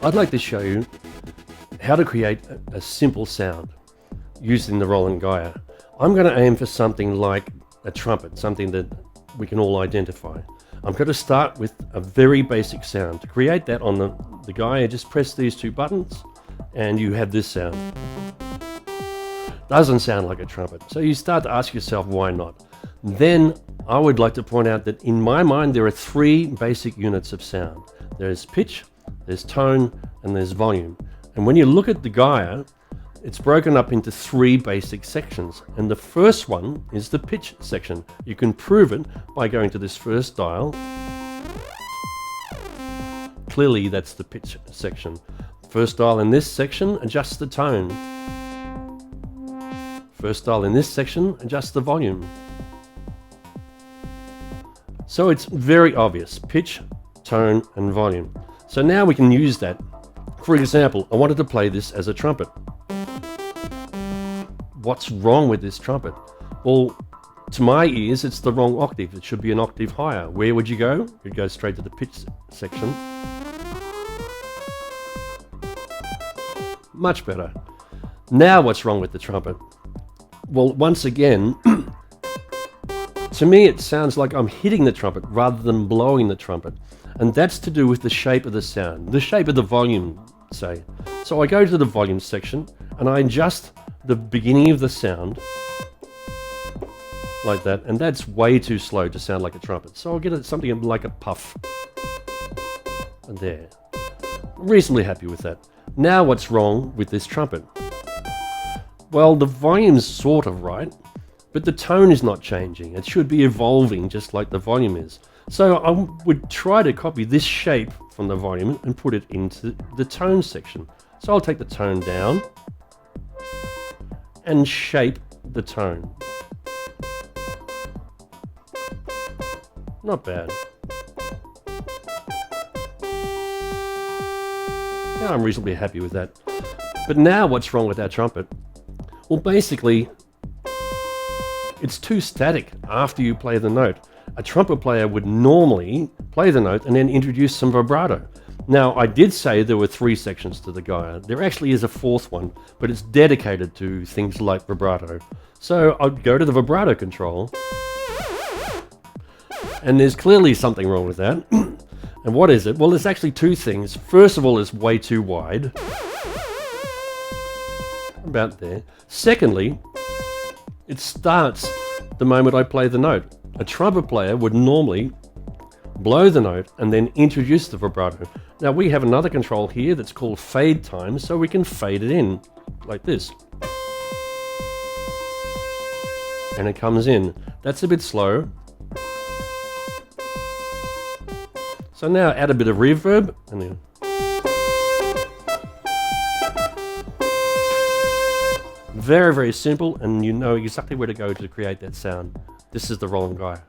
I'd like to show you how to create a simple sound using the Roland GAIA. I'm going to aim for something like a trumpet, something that we can all identify. I'm going to start with a very basic sound. To create that on the GAIA, just press these two buttons and you have this sound. Doesn't sound like a trumpet. So you start to ask yourself, why not? Then I would like to point out that in my mind there are three basic units of sound. There's pitch, there's tone, and there's volume. And when you look at the GAIA, it's broken up into three basic sections. And the first one is the pitch section. You can prove it by going to this first dial. Clearly that's the pitch section. First dial in this section adjusts the tone. First dial in this section adjusts the volume. So it's very obvious, pitch, tone, and volume. So now we can use that. For example, I wanted to play this as a trumpet. What's wrong with this trumpet? Well, to my ears, it's the wrong octave. It should be an octave higher. Where would you go? You'd go straight to the pitch section. Much better. Now what's wrong with the trumpet? Well, once again, to me it sounds like I'm hitting the trumpet rather than blowing the trumpet. And that's to do with the shape of the sound, the shape of the volume, say. So I go to the volume section and I adjust the beginning of the sound like that, and that's way too slow to sound like a trumpet. So I'll get something like a puff. And there. I'm reasonably happy with that. Now what's wrong with this trumpet? Well, the volume's sort of right, but the tone is not changing. It should be evolving just like the volume is. So I would try to copy this shape from the volume and put it into the tone section. So I'll take the tone down and shape the tone. Not bad. Yeah, I'm reasonably happy with that. But now what's wrong with our trumpet? Well, basically, it's too static after you play the note. A trumpet player would normally play the note and then introduce some vibrato. Now, I did say there were three sections to the GAIA. There actually is a fourth one, but it's dedicated to things like vibrato. So I'd go to the vibrato control, and there's clearly something wrong with that. And what is it? Well, there's actually two things. First of all, it's way too wide. About there. Secondly, it starts the moment I play the note. A trumpet player would normally blow the note and then introduce the vibrato. Now we have another control here that's called fade time, so we can fade it in like this. And it comes in. That's a bit slow. So now add a bit of reverb and then very, very simple, and you know exactly where to go to create that sound. This is the Roland GAIA.